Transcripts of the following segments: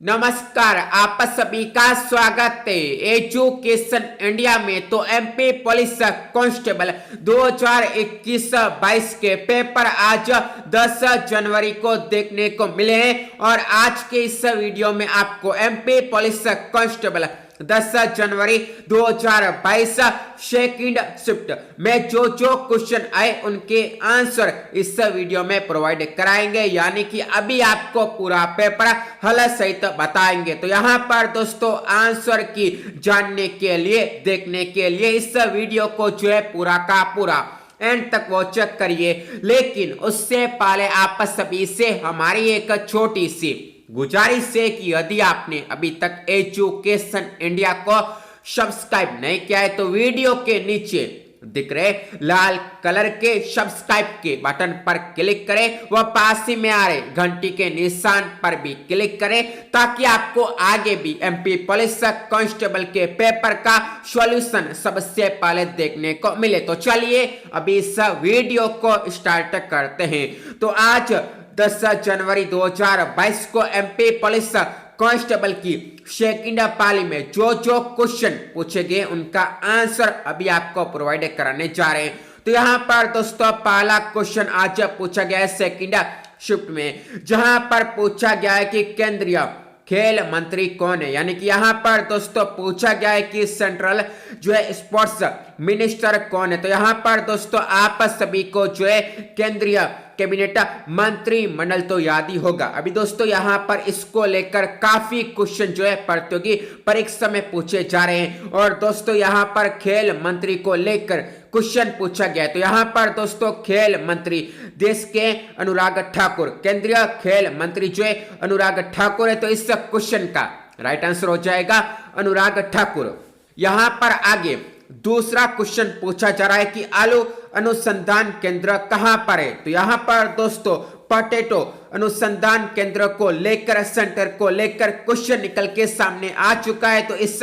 नमस्कार, आप सभी का स्वागत है एजुकेशन इंडिया में। तो एमपी पुलिस कांस्टेबल 2021-22 के पेपर आज 10 जनवरी को देखने को मिले हैं और आज के इस वीडियो में आपको एमपी पुलिस कांस्टेबल 10 जनवरी 2022 सेकंड शिफ्ट में जो क्वेश्चन आए उनके आंसर इस वीडियो में प्रोवाइड कराएंगे, यानी कि अभी आपको पूरा पेपर हल सहित बताएंगे। तो यहाँ पर दोस्तों आंसर की जानने के लिए, देखने के लिए इस वीडियो को जो है पूरा का पूरा एंड तक वो चेक करिए। लेकिन उससे पहले आप सभी से हमारी एक छोटी सी गुजारिश है कि यदि आपने अभी तक एजुकेशन इंडिया को सब्सक्राइब नहीं किया है तो वीडियो के नीचे दिख रहे लाल कलर के सब्सक्राइब के बटन पर क्लिक करें, वह पास ही में आ रहे घंटी के निशान पर भी क्लिक करें ताकि आपको आगे भी एमपी पुलिस कांस्टेबल के पेपर का सॉल्यूशन सबसे पहले देखने को मिले। तो चलिए अभी इस वीडियो को स्टार्ट करते हैं। तो आज 10 जनवरी 2022 को एमपी पुलिस कांस्टेबल की सेकंड पाली में जो क्वेश्चन पूछे गए उनका आंसर अभी आपको प्रोवाइड कराने जा रहे हैं। तो यहाँ पर दोस्तों पहला क्वेश्चन आज पूछा गया है सेकंड शिफ्ट में, जहां पर पूछा गया है कि केंद्रीय खेल मंत्री कौन है। यानी कि यहाँ पर दोस्तों पूछा गया है कि सेंट्रल जो है स्पोर्ट्स मिनिस्टर कौन है। तो यहाँ पर दोस्तों आप सभी को जो है केंद्रीय कैबिनेट मंत्रिमंडल तो याद ही होगा। अभी दोस्तों यहाँ पर इसको लेकर काफी क्वेश्चन जो है प्रतियोगी परीक्षा में पूछे जा रहे हैं और दोस्तों यहाँ पर खेल मंत्री को लेकर क्वेश्चन पूछा गया है। तो यहाँ पर दोस्तों खेल मंत्री देश के अनुराग ठाकुर, केंद्रीय खेल मंत्री जो है अनुराग ठाकुर है। तो इस क्वेश्चन का राइट आंसर हो जाएगा अनुराग ठाकुर। यहाँ पर आगे दूसरा क्वेश्चन पूछा जा रहा है कि आलू अनुसंधान केंद्र कहां पर है। तो यहां पर दोस्तों पोटैटो अनुसंधान केंद्र को लेकर, सेंटर को लेकर क्वेश्चन निकल के सामने आ चुका है। तो इस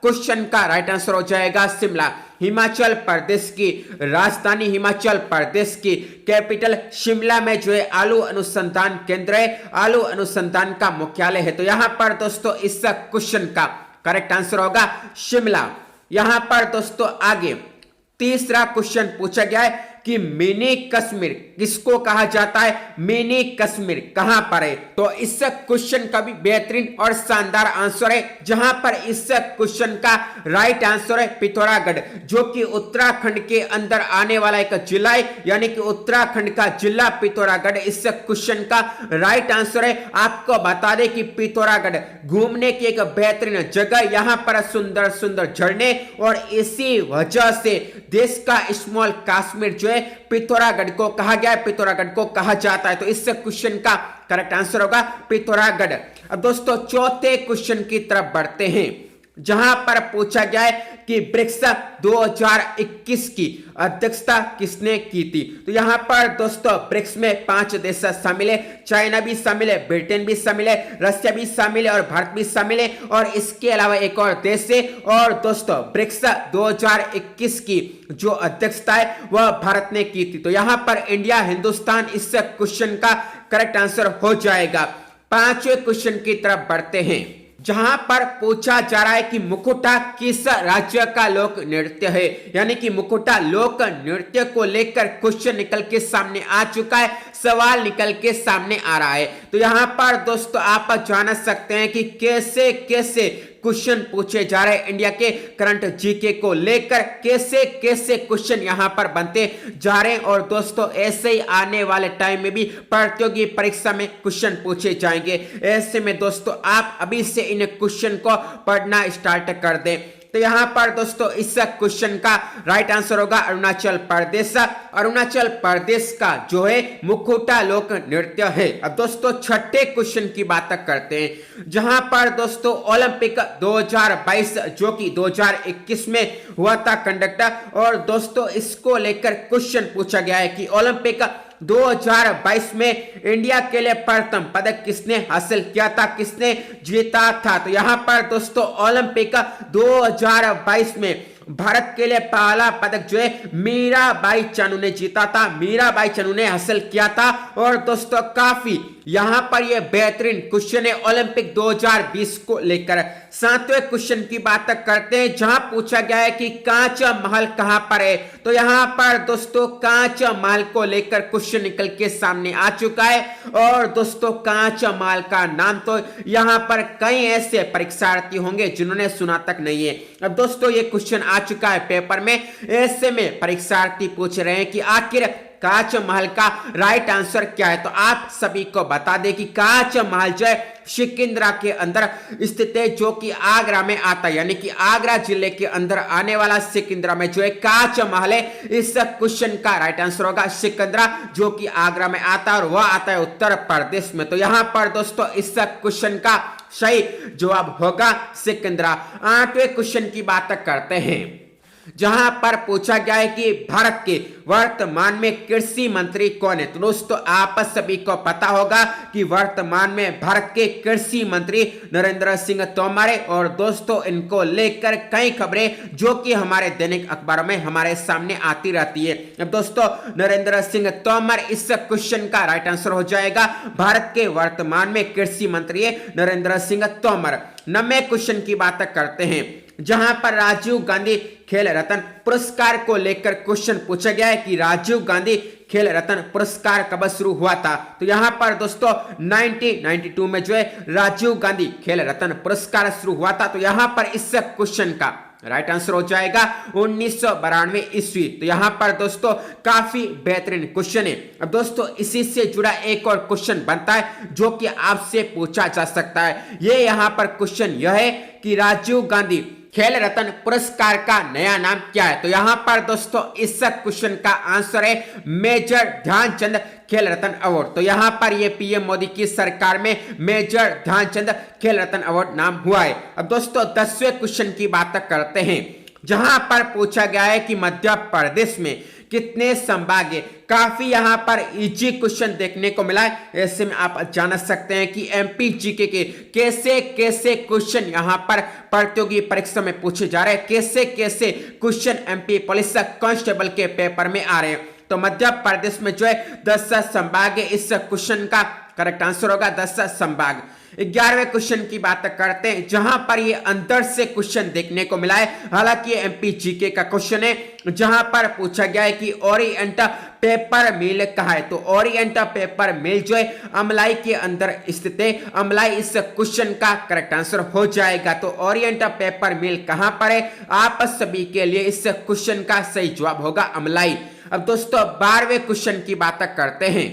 क्वेश्चन का राइट आंसर हो जाएगा शिमला। हिमाचल प्रदेश की राजधानी, हिमाचल प्रदेश की कैपिटल शिमला में जो है आलू अनुसंधान केंद्र है, आलू अनुसंधान का मुख्यालय है। तो यहां पर दोस्तों इस क्वेश्चन का करेक्ट आंसर होगा शिमला। यहां पर दोस्तों आगे तीसरा क्वेश्चन पूछा गया है कि मिनी कश्मीर किसको कहा जाता है, मिनी कश्मीर कहां पर है। तो इस क्वेश्चन का भी बेहतरीन और शानदार आंसर है, जहां पर इस क्वेश्चन का राइट आंसर है पिथौरागढ़, जो कि उत्तराखंड के अंदर आने वाला एक जिला है, यानी कि उत्तराखंड का जिला पिथौरागढ़ इस क्वेश्चन का राइट आंसर है। आपको बता दें कि पिथौरागढ़ घूमने की एक बेहतरीन जगह, यहां पर सुंदर सुंदर झरने और इसी वजह से देश का स्मॉल कश्मीर जो है पिथौरागढ़ को कहा गया है, पिथौरागढ़ को कहा जाता है। तो इस क्वेश्चन का करेक्ट आंसर होगा पिथौरागढ़। अब दोस्तों चौथे क्वेश्चन की तरफ बढ़ते हैं, जहां पर पूछा गया है कि ब्रिक्स 2021 की अध्यक्षता किसने की थी। तो यहां पर दोस्तों ब्रिक्स में 5 देश शामिल है, चाइना भी शामिल है, ब्रिटेन भी शामिल है, रशिया भी शामिल है और भारत भी शामिल है और इसके अलावा एक और देश है। और दोस्तों ब्रिक्स 2021 की जो अध्यक्षता है वह भारत ने की थी। तो यहां पर इंडिया, हिंदुस्तान इस क्वेश्चन का करेक्ट आंसर हो जाएगा। पांचवें क्वेश्चन की तरफ बढ़ते हैं, जहां पर पूछा जा रहा है कि मुखौटा किस राज्य का लोक नृत्य है। यानी कि मुखौटा लोक नृत्य को लेकर क्वेश्चन निकल के सामने आ चुका है, सवाल निकल के सामने आ रहा है। तो यहां पर दोस्तों आप जान सकते हैं कि कैसे कैसे क्वेश्चन पूछे जा रहे हैं इंडिया के करंट जीके को लेकर, कैसे कैसे क्वेश्चन यहां पर बनते जा रहे हैं। और दोस्तों ऐसे ही आने वाले टाइम में भी प्रतियोगी परीक्षा में क्वेश्चन पूछे जाएंगे। ऐसे में दोस्तों आप अभी से इन क्वेश्चन को पढ़ना स्टार्ट कर दें। तो यहां पर दोस्तों इस क्वेश्चन का राइट आंसर होगा अरुणाचल प्रदेश। अरुणाचल प्रदेश का जो है मुखौटा लोक नृत्य है। अब दोस्तों छठे क्वेश्चन की बात करते हैं, जहां पर दोस्तों ओलंपिक 2022 जो कि 2021 में हुआ था कंडक्ट, और दोस्तों इसको लेकर क्वेश्चन पूछा गया है कि ओलंपिक 2022 में इंडिया के लिए प्रथम पदक किसने हासिल किया था, किसने जीता था। तो यहां पर दोस्तों ओलंपिक 2022 में भारत के लिए पहला पदक जो है मीराबाई चानू ने जीता था, मीराबाई चानू ने हासिल किया था। और दोस्तों काफी यहाँ पर ये बेहतरीन क्वेश्चन है ओलंपिक 2020 को लेकर। 7वें क्वेश्चन की बात करते हैं, जहां पूछा गया है कि कांच महल कहां पर है। तो यहाँ पर दोस्तों कांच महल को लेकर क्वेश्चन निकल के सामने आ चुका है। और दोस्तों कांच महल का नाम तो यहाँ पर कई ऐसे परीक्षार्थी होंगे जिन्होंने सुना तक नहीं है। अब दोस्तों ये क्वेश्चन आ चुका है पेपर में, ऐसे में परीक्षार्थी पूछ रहे हैं कि आखिर कांच महल का राइट आंसर क्या है। तो आप सभी को बता दें कि कांच महल जो है सिकंदरा के अंदर स्थित है, जो कि आगरा में आता है, यानी कि आगरा जिले के अंदर आने वाला सिकंदरा में जो है कांच महल है। इस क्वेश्चन का राइट आंसर होगा सिकंदरा, जो कि आगरा में आता है और वह आता है उत्तर प्रदेश में। तो यहां पर दोस्तों इस क्वेश्चन का सही जवाब होगा सिकंदरा। 8वें क्वेश्चन की बात करते हैं, जहां पर पूछा गया है कि भारत के वर्तमान में कृषि मंत्री कौन है। तो दोस्तों आप सभी को पता होगा कि वर्तमान में भारत के कृषि मंत्री नरेंद्र सिंह तोमर है। और दोस्तों इनको लेकर कई खबरें जो कि हमारे दैनिक अखबारों में हमारे सामने आती रहती है। अब दोस्तों नरेंद्र सिंह तोमर इस क्वेश्चन का राइट आंसर हो जाएगा। भारत के वर्तमान में कृषि मंत्री है नरेंद्र सिंह तोमर। 9वें क्वेश्चन की बात करते हैं, जहां पर राजीव गांधी खेल रत्न पुरस्कार को लेकर क्वेश्चन पूछा गया है कि राजीव गांधी खेल रत्न पुरस्कार कब शुरू हुआ था। तो यहां पर दोस्तों 1992 में जो है राजीव गांधी खेल रत्न पुरस्कार शुरू हुआ था। तो यहां पर इस क्वेश्चन का राइट आंसर हो जाएगा 1992 ईस्वी। तो यहां पर दोस्तों काफी बेहतरीन क्वेश्चन है। अब दोस्तों इसी से जुड़ा एक और क्वेश्चन बनता है जो कि आपसे पूछा जा सकता है। ये यहां पर क्वेश्चन यह है कि राजीव गांधी खेल रत्न पुरस्कार का नया नाम क्या है। तो यहां पर दोस्तों इस क्वेश्चन का आंसर है मेजर ध्यानचंद खेल रत्न अवार्ड। तो यहां पर ये पीएम मोदी की सरकार में मेजर ध्यानचंद खेल रत्न अवार्ड नाम हुआ है। अब दोस्तों 10वें क्वेश्चन की बात करते हैं, जहां पर पूछा गया है कि मध्य प्रदेश में कितने संभाग है। काफी यहां पर इजी क्वेश्चन देखने को मिला है। ऐसे में आप जान सकते हैं कि एमपी जीके के कैसे कैसे क्वेश्चन यहां पर प्रतियोगी परीक्षा में पूछे जा रहे हैं, कैसे कैसे क्वेश्चन एमपी पुलिस कांस्टेबल के पेपर में आ रहे हैं। तो मध्य प्रदेश में जो है 10 संभाग है। इस क्वेश्चन का करेक्ट आंसर होगा 10 संभाग। 11वें क्वेश्चन की बात करते हैं, जहां पर ये अंतर से क्वेश्चन देखने को मिला है। हालांकि ये एमपी जीके का क्वेश्चन है, जहां पर पूछा गया है कि ओरिएंट पेपर मिल कहां है। तो ओरिएंट पेपर मिल जो है अमलाई के अंदर स्थित है। अमलाई इस क्वेश्चन का करेक्ट आंसर हो जाएगा। तो ओरिएंट पेपर मिल कहां पर है, आप सभी के लिए इस क्वेश्चन का सही जवाब होगा अमलाई। अब दोस्तों 12वें क्वेश्चन की बात करते हैं,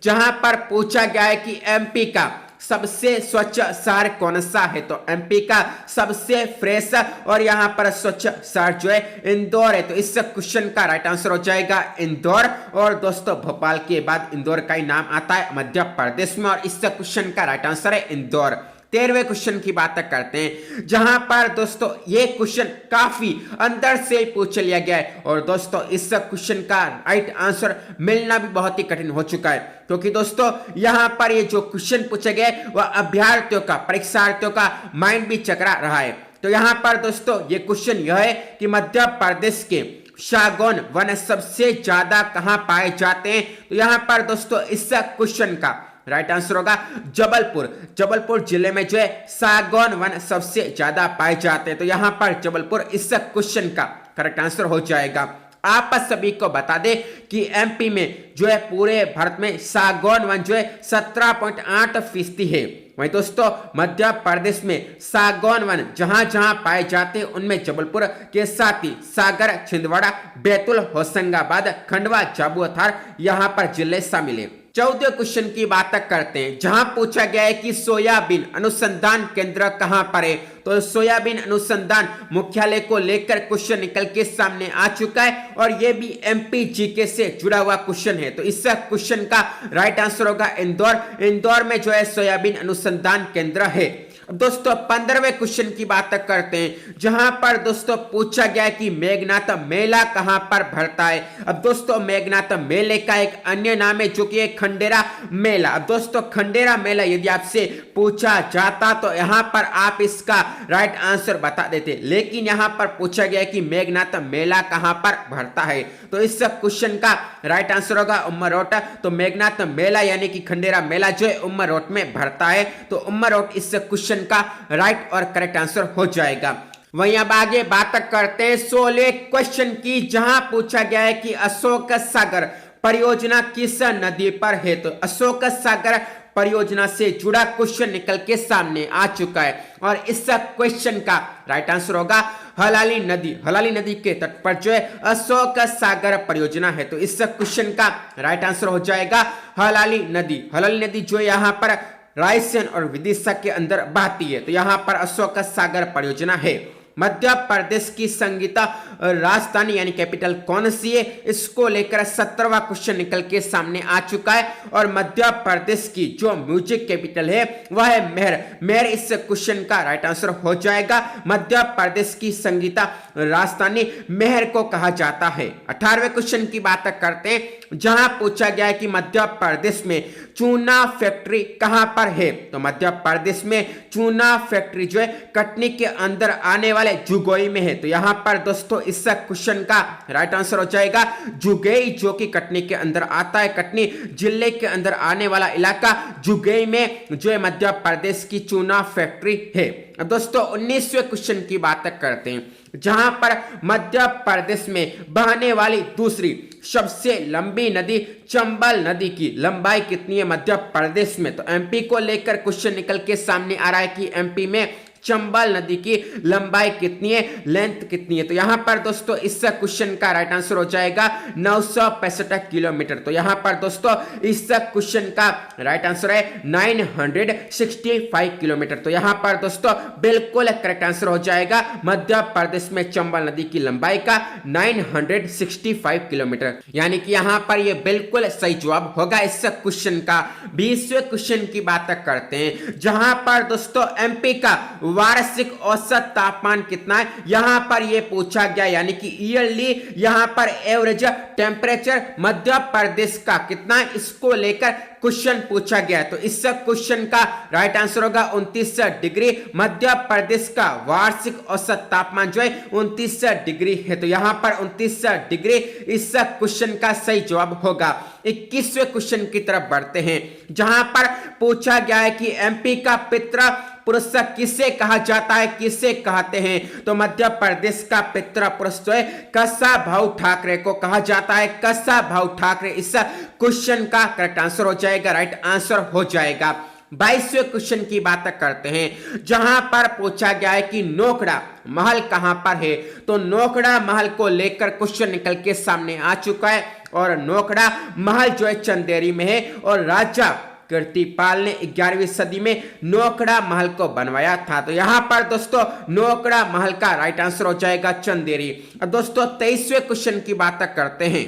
जहां पर पूछा गया है कि एमपी का सबसे स्वच्छ शहर कौन सा है। तो एमपी का सबसे फ्रेश और यहां पर स्वच्छ शहर जो है इंदौर है। तो इस क्वेश्चन का राइट आंसर हो जाएगा इंदौर। और दोस्तों भोपाल के बाद इंदौर का ही नाम आता है मध्य प्रदेश में, और इस क्वेश्चन का राइट आंसर है इंदौर। 13वें क्वेश्चन की बात करते हैं, जहां पर दोस्तों ये क्वेश्चन काफी अंदर से पूछ लिया गया है। और दोस्तों इस क्वेश्चन का राइट आंसर मिलना भी बहुत ही कठिन हो चुका है, क्योंकि दोस्तों यहां पर ये जो क्वेश्चन पूछे गए वह अभ्यर्थियों का, परीक्षार्थियों का माइंड भी चकरा रहा है। तो यहां पर दोस्तों ये क्वेश्चन यह है कि मध्य प्रदेश के सागौन वन सबसे ज्यादा कहां पाए जाते हैं। तो यहां पर दोस्तों इस क्वेश्चन का राइट आंसर होगा जबलपुर। जबलपुर जिले में जो है सागौन वन सबसे ज्यादा पाए जाते हैं। तो यहां पर जबलपुर इस क्वेश्चन का करेक्ट आंसर हो जाएगा। आप सभी को बता दें कि एमपी में जो है पूरे भारत में सागौन वन जो है 17.8% है। वहीं दोस्तों मध्य प्रदेश में सागौन वन जहां जहां पाए जाते हैं उनमें जबलपुर के साथ ही सागर, छिंदवाड़ा, बैतूल, होशंगाबाद, खंडवा, जाबुआथार यहां पर जिले शामिल है। 14वें क्वेश्चन की बात करते हैं, जहां पूछा गया है कि सोयाबीन अनुसंधान केंद्र कहां पर है। तो सोयाबीन अनुसंधान मुख्यालय को लेकर क्वेश्चन निकल के सामने आ चुका है, और यह भी एमपी जीके से जुड़ा हुआ क्वेश्चन है। तो इस क्वेश्चन का राइट आंसर होगा इंदौर। इंदौर में जो है सोयाबीन अनुसंधान केंद्र है। अब दोस्तों 15वें क्वेश्चन की बात करते हैं, जहां पर दोस्तों पूछा गया है कि मेघनाथ मेला कहां पर भरता है। अब दोस्तों मेघनाथ मेले का एक अन्य नाम है जो कि खंडेरा मेला। अब दोस्तों खंडेरा मेला यदि आपसे पूछा जाता तो यहां पर आप इसका राइट आंसर बता देते, लेकिन यहां पर पूछा गया है कि मेघनाथ मेला कहां पर भरता है, तो इस क्वेश्चन का राइट आंसर होगा उमरोट। तो मेघनाथ मेला यानी कि खंडेरा मेला जो है उमरोट में भरता है, तो उमरोट इस क्वेश्चन का राइट और करेक्ट आंसर हो जाएगा। वहीं अब आगे बात करते हैं 16वें क्वेश्चन की, जहां पूछा गया है कि अशोक सागर परियोजना किस नदी पर है। तो अशोक सागर परियोजना से जुड़ा क्वेश्चन निकल के सामने आ चुका है और इस क्वेश्चन का राइट आंसर होगा हलाली नदी। हलाली नदी के तट पर जो है अशोक सागर परियोजना है, तो इस क्वेश्चन का राइट आंसर हो जाएगा हलाली नदी। हलाली नदी जो यहाँ पर रायसेन और विदिशा के अंदर बहती है, तो यहाँ पर अशोक सागर परियोजना है। मध्य प्रदेश की संगीत राजधानी यानी कैपिटल कौन सी है, इसको लेकर 17वां क्वेश्चन निकल के सामने आ चुका है और मध्य प्रदेश की जो म्यूजिक कैपिटल है वह है मेहर। मेहर इस क्वेश्चन का राइट आंसर हो जाएगा। मध्य प्रदेश की संगीत राजधानी मेहर को कहा जाता है। 18वें क्वेश्चन की बात करते हैं, जहां पूछा गया है कि मध्य प्रदेश में चूना फैक्ट्री कहां पर है। तो मध्य प्रदेश में चूना फैक्ट्री जो है कटनी के अंदर आने वाले जुगोई में है, तो यहां पर दोस्तों इस क्वेश्चन का राइट आंसर हो जाएगा जुगेई, जो कि कटनी के अंदर आता है। कटनी जिले के अंदर आने वाला इलाका जुगेई में जो है मध्य प्रदेश की चूना फैक्ट्री है। अब दोस्तों 19वें क्वेश्चन की बात करते हैं, जहां पर मध्य प्रदेश में बहने वाली दूसरी सबसे लंबी नदी चंबल नदी की लंबाई कितनी है मध्य प्रदेश में। तो एमपी को लेकर क्वेश्चन निकल के सामने आ रहा है कि एमपी में चंबल नदी की लंबाई कितनी है, लेंथ कितनी है। तो यहां पर दोस्तों इस क्वेश्चन का राइट आंसर हो जाएगा 965 किलोमीटर। तो यहां पर दोस्तों इस क्वेश्चन का राइट आंसर है 965 किलोमीटर। तो यहां पर दोस्तों बिल्कुल करेक्ट आंसर हो जाएगा मध्य प्रदेश में चंबल नदी की लंबाई का 965 किलोमीटर, यानी कि यहां पर यह बिल्कुल सही जवाब होगा इस क्वेश्चन का। 20वें क्वेश्चन की बात करते हैं, जहां पर दोस्तों एमपी का वार्षिक औसत तापमान कितना है यहां पर यह पूछा गया, यानी कि ईयरली यहां पर एवरेज टेम्परेचर मध्य प्रदेश का कितना है, इसको लेकर क्वेश्चन पूछा गया। तो इस क्वेश्चन का राइट आंसर होगा 29 डिग्री। मध्य प्रदेश का वार्षिक औसत तापमान जो है 29 डिग्री है, तो यहां पर 29 डिग्री इस क्वेश्चन का सही जवाब होगा। 21वें क्वेश्चन की तरफ बढ़ते हैं, जहां पर पूछा गया है कि एमपी का पितृ पुरुष किसे कहा जाता है, किसे कहते हैं। तो मध्य प्रदेश का पितृ पुरुष जो है कसा भाऊ ठाकरे को कहा जाता है। कसा भाऊ ठाकरे इस क्वेश्चन का करेक्ट आंसर हो जाएगा, राइट आंसर हो जाएगा। 22वें क्वेश्चन की बात करते हैं, जहां पर पूछा गया है कि नोखड़ा महल कहां पर है। तो नोखड़ा महल को लेकर क्वेश्चन निकल के सामने आ चुका है और नोखड़ा महल जो है चंदेरी में है और राजा कीर्तिपाल ने 11वीं सदी में नोखड़ा महल को बनवाया था। तो यहां पर दोस्तों नोखड़ा महल का राइट आंसर हो जाएगा चंदेरी। अब दोस्तों 23वें क्वेश्चन की बात करते हैं,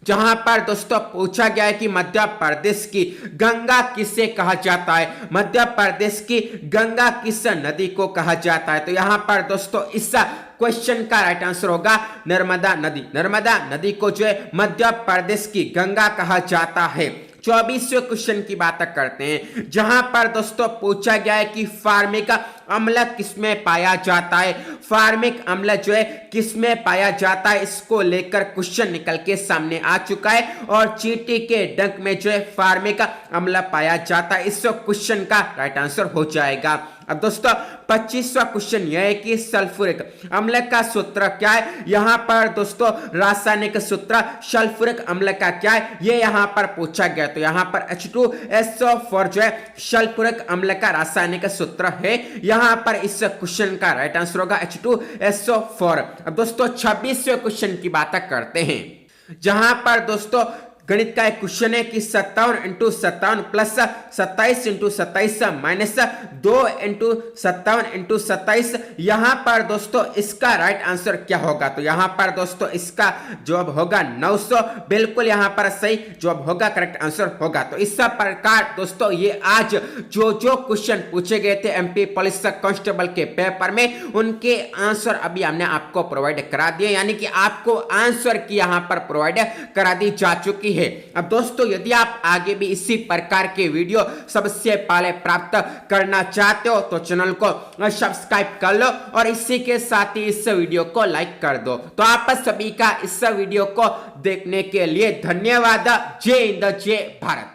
जहां पर दोस्तों पूछा गया है कि मध्य प्रदेश की गंगा किसे कहा जाता है। मध्य प्रदेश की गंगा किस नदी को कहा जाता है। तो यहां पर दोस्तों इस क्वेश्चन का राइट आंसर होगा नर्मदा नदी। नर्मदा नदी को जो है मध्य प्रदेश की गंगा कहा जाता है। 24वें क्वेश्चन की बात करते हैं, जहां पर दोस्तों पूछा गया है कि फार्मिक अम्ल किसमें पाया जाता है। फार्मिक अम्ल जो है किसमें पाया जाता है, इसको लेकर क्वेश्चन निकल के सामने आ चुका है और चींटी के डंक में जो है फार्मिक अम्ल पाया जाता है। इस क्वेश्चन का राइट आंसर हो जाएगा। अब दोस्तों 25वां क्वेश्चन यह है कि सल्फ्यूरिक अम्ल का सूत्र क्या है। यहां पर दोस्तों रासायनिक सूत्र सल्फ्यूरिक अम्ल का क्या है, ये यहां पर पूछा गया। तो यहां पर H2SO4 जो है सल्फ्यूरिक अम्ल का रासायनिक सूत्र है। यहां पर इस क्वेश्चन का राइट आंसर होगा H2SO4। अब दोस्तों 26वें क्वेश्चन की बात करते हैं, जहां पर दोस्तों गणित का एक क्वेश्चन है कि 57 into 57 plus 27 into 27 minus 2 into 57 into 27। यहां पर दोस्तों इसका राइट आंसर क्या होगा? तो यहां पर दोस्तों इसका जवाब होगा 900। बिल्कुल यहां पर सही जवाब होगा, करेक्ट आंसर होगा। तो इस प्रकार दोस्तों ये आज जो क्वेश्चन पूछे गए थे एमपी पुलिस कांस्टेबल के पेपर में, उनके आंसर अभी हमने आपको प्रोवाइड करा दिए, यानी कि आपको आंसर की यहां पर प्रोवाइड करा दी जा चुकी है। अब दोस्तों यदि आप आगे भी इसी प्रकार के वीडियो सबसे पहले प्राप्त करना चाहते हो तो चैनल को सब्सक्राइब कर लो और इसी के साथ ही इस वीडियो को लाइक कर दो। तो आप सभी का इस वीडियो को देखने के लिए धन्यवाद। जय हिंद, जय भारत।